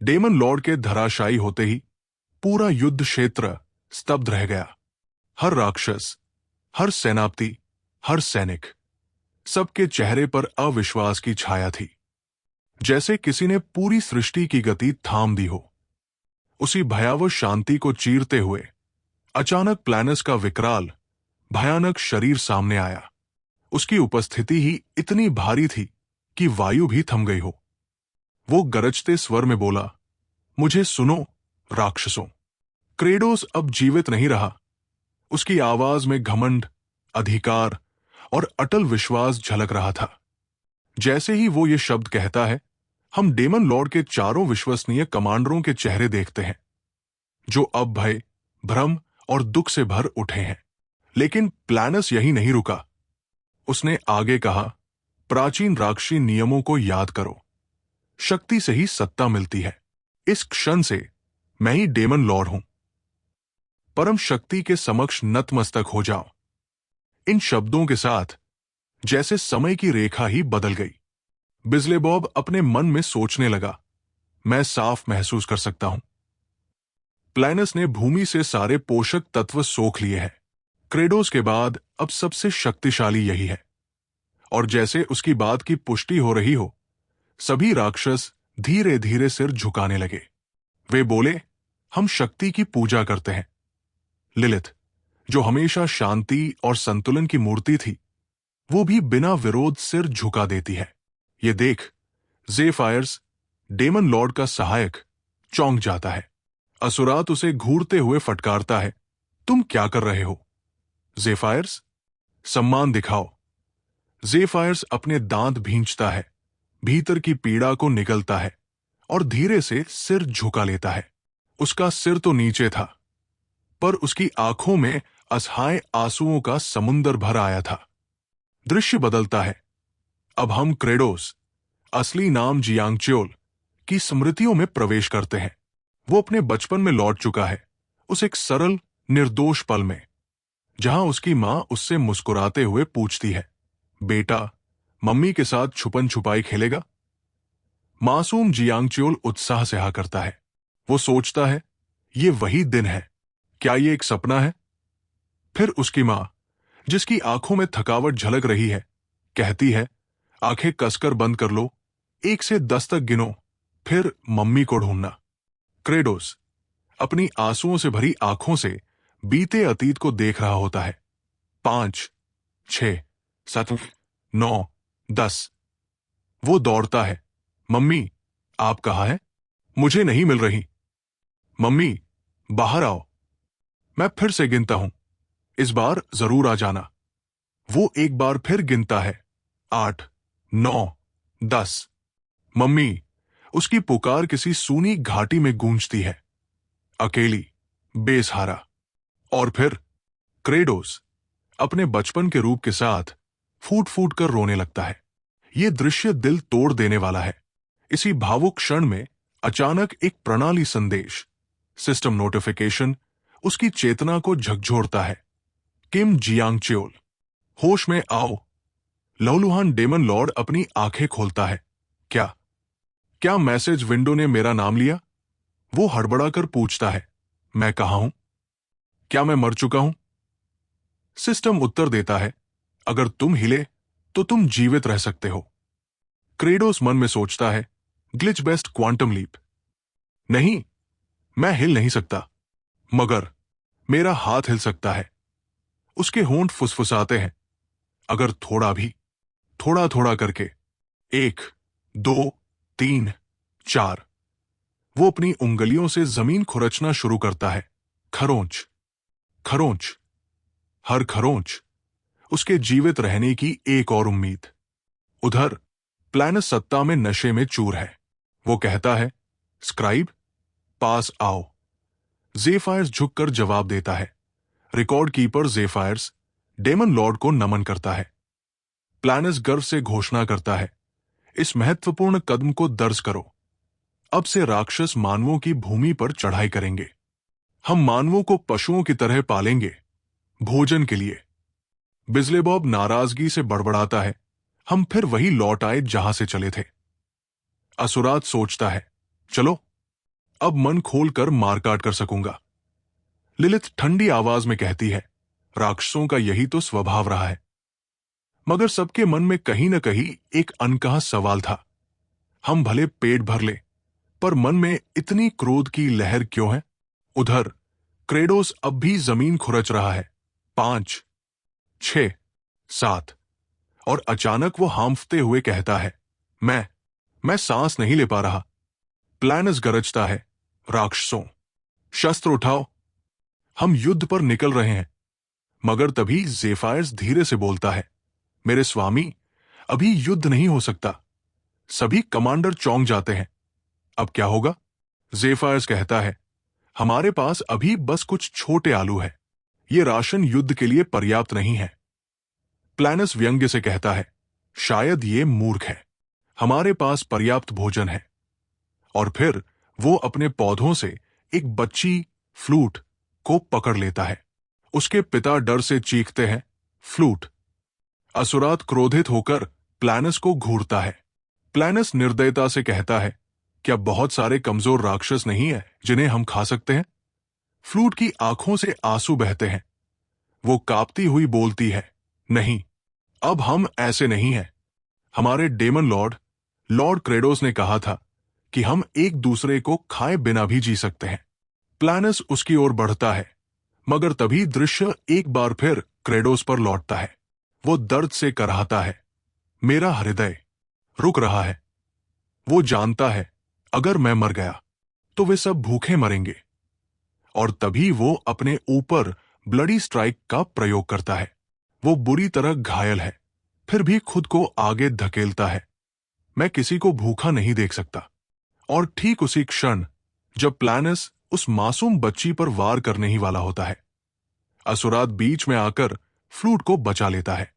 Daemon Lord के धराशायी होते ही पूरा युद्ध क्षेत्र स्तब्ध रह गया। हर राक्षस, हर सेनापति, हर सैनिक, सबके चेहरे पर अविश्वास की छाया थी, जैसे किसी ने पूरी सृष्टि की गति थाम दी हो। उसी भयावह शांति को चीरते हुए अचानक प्लैनस का विकराल, भयानक शरीर सामने आया। उसकी उपस्थिति ही इतनी भारी थी कि वायु भी थम गई हो। वो गरजते स्वर में बोला, मुझे सुनो राक्षसों। क्रेडोस अब जीवित नहीं रहा। उसकी आवाज में घमंड, अधिकार और अटल विश्वास झलक रहा था। जैसे ही वो ये शब्द कहता है, हम डेमन लॉर्ड के चारों विश्वसनीय कमांडरों के चेहरे देखते हैं, जो अब भय, भ्रम और दुख से भर उठे हैं। लेकिन प्लैनस यही नहीं रुका। उसने आगे कहा, प्राचीन राक्षसी नियमों को याद करो। शक्ति से ही सत्ता मिलती है। इस क्षण से मैं ही डेमन लॉर्ड हूं। परम शक्ति के समक्ष नतमस्तक हो जाओ। इन शब्दों के साथ जैसे समय की रेखा ही बदल गई। बिजलेबॉब अपने मन में सोचने लगा, मैं साफ महसूस कर सकता हूं। प्लैनस ने भूमि से सारे पोषक तत्व सोख लिए हैं। क्रेडोस के बाद अब सबसे शक्तिशाली यही है। और जैसे उसकी बात की पुष्टि हो रही हो, सभी राक्षस धीरे धीरे सिर झुकाने लगे। वे बोले, हम शक्ति की पूजा करते हैं। लिलिथ, जो हमेशा शांति और संतुलन की मूर्ति थी, वो भी बिना विरोध सिर झुका देती है। ये देख ज़ेफायर्स, डेमन लॉर्ड का सहायक, चौंक जाता है। असुरात उसे घूरते हुए फटकारता है, तुम क्या कर रहे हो? ज़ेफायर्स, सम्मान दिखाओ। ज़ेफायर्स अपने दांत भींचता है, भीतर की पीड़ा को निगलता है और धीरे से सिर झुका लेता है। उसका सिर तो नीचे था, पर उसकी आंखों में असहाय आंसुओं का समुंदर भर आया था। दृश्य बदलता है। अब हम क्रेडोस, असली नाम जियांगच्योल, की स्मृतियों में प्रवेश करते हैं। वो अपने बचपन में लौट चुका है, उस एक सरल, निर्दोष पल में, जहां उसकी मां उससे मुस्कुराते हुए पूछती है, बेटा, मम्मी के साथ छुपन छुपाई खेलेगा? मासूम जियांगच्योल उत्साह से हाँ करता है। वो सोचता है, ये वही दिन है। क्या ये एक सपना है? फिर उसकी मां, जिसकी आंखों में थकावट झलक रही है, कहती है, आंखें कसकर बंद कर लो, 1 से 10 तक गिनो, फिर मम्मी को ढूंढना। क्रेडोस अपनी आंसुओं से भरी आंखों से बीते अतीत को देख रहा होता है। 5, 6, 7, 9, 10। वो दौड़ता है, मम्मी, आप कहाँ हैं? मुझे नहीं मिल रही। मम्मी, बाहर आओ। मैं फिर से गिनता हूं, इस बार जरूर आ जाना। वो एक बार फिर गिनता है, 8, 9, 10। मम्मी, उसकी पुकार किसी सूनी घाटी में गूंजती है, अकेली, बेसहारा। और फिर क्रेडोस अपने बचपन के रूप के साथ फूट फूट कर रोने लगता है। यह दृश्य दिल तोड़ देने वाला है। इसी भावुक क्षण में अचानक एक प्रणाली संदेश, सिस्टम नोटिफिकेशन, उसकी चेतना को झकझोरता है। किम जियांगच्योल, होश में आओ। लहूलुहान डेमन लॉर्ड अपनी आंखें खोलता है। क्या मैसेज विंडो ने मेरा नाम लिया? वो हड़बड़ाकर पूछता है, मैं कहां हूं? क्या मैं मर चुका हूं? सिस्टम उत्तर देता है, अगर तुम हिले तो तुम जीवित रह सकते हो। क्रेडोस मन में सोचता है, ग्लिच बेस्ट क्वांटम लीप। नहीं, मैं हिल नहीं सकता, मगर मेरा हाथ हिल सकता है। उसके होंठ फुसफुसाते हैं, अगर थोड़ा भी, थोड़ा थोड़ा करके, 1, 2, 3, 4। वो अपनी उंगलियों से जमीन खुरचना शुरू करता है। खरोंच, खरोंच, हर खरोंच उसके जीवित रहने की एक और उम्मीद। उधर प्लैनस सत्ता में नशे में चूर है। वो कहता है, स्क्राइब, पास आओ। ज़ेफायर्स झुककर जवाब देता है। रिकॉर्ड कीपर ज़ेफायर्स डेमन लॉर्ड को नमन करता है। प्लैनस गर्व से घोषणा करता है, इस महत्वपूर्ण कदम को दर्ज करो। अब से राक्षस मानवों की भूमि पर चढ़ाई करेंगे। हम मानवों को पशुओं की तरह पालेंगे, भोजन के लिए। बिजलेबॉब नाराजगी से बड़बड़ाता है, हम फिर वही लौट आए जहां से चले थे। असुरात सोचता है, चलो अब मन खोलकर मारकाट कर सकूंगा। लिलिथ ठंडी आवाज में कहती है, राक्षसों का यही तो स्वभाव रहा है। मगर सबके मन में कहीं न कहीं एक अनकहा सवाल था। हम भले पेट भर ले, पर मन में इतनी क्रोध की लहर क्यों है? उधर क्रेडोस अब भी जमीन खुरच रहा है। 5, 6, 7 और अचानक वो हांफते हुए कहता है, मैं सांस नहीं ले पा रहा। प्लानस गरजता है, राक्षसों, शस्त्र उठाओ, हम युद्ध पर निकल रहे हैं। मगर तभी ज़ेफायर्स धीरे से बोलता है, मेरे स्वामी, अभी युद्ध नहीं हो सकता। सभी कमांडर चौंक जाते हैं। अब क्या होगा? ज़ेफायर्स कहता है, हमारे पास अभी बस कुछ छोटे आलू है। ये राशन युद्ध के लिए पर्याप्त नहीं है। प्लानस व्यंग्य से कहता है, शायद ये मूर्ख है। हमारे पास पर्याप्त भोजन है। और फिर वो अपने पौधों से एक बच्ची फ्लूट को पकड़ लेता है। उसके पिता डर से चीखते हैं, फ्लूट। असुरात क्रोधित होकर प्लानस को घूरता है। प्लानस निर्दयता से कहता है, क्या बहुत सारे कमजोर राक्षस नहीं है जिन्हें हम खा सकते हैं? फ्लूट की आंखों से आंसू बहते हैं। वो कांपती हुई बोलती है, नहीं, अब हम ऐसे नहीं हैं। हमारे डेमन लॉर्ड क्रेडोस ने कहा था कि हम एक दूसरे को खाए बिना भी जी सकते हैं। प्लानस उसकी ओर बढ़ता है, मगर तभी दृश्य एक बार फिर क्रेडोस पर लौटता है। वो दर्द से कराहता है, मेरा हृदय रुक रहा है। वो जानता है, अगर मैं मर गया तो वे सब भूखे मरेंगे। और तभी वो अपने ऊपर ब्लडी स्ट्राइक का प्रयोग करता है। वो बुरी तरह घायल है, फिर भी खुद को आगे धकेलता है। मैं किसी को भूखा नहीं देख सकता। और ठीक उसी क्षण जब प्लानस उस मासूम बच्ची पर वार करने ही वाला होता है, असुरात बीच में आकर फ्लूट को बचा लेता है।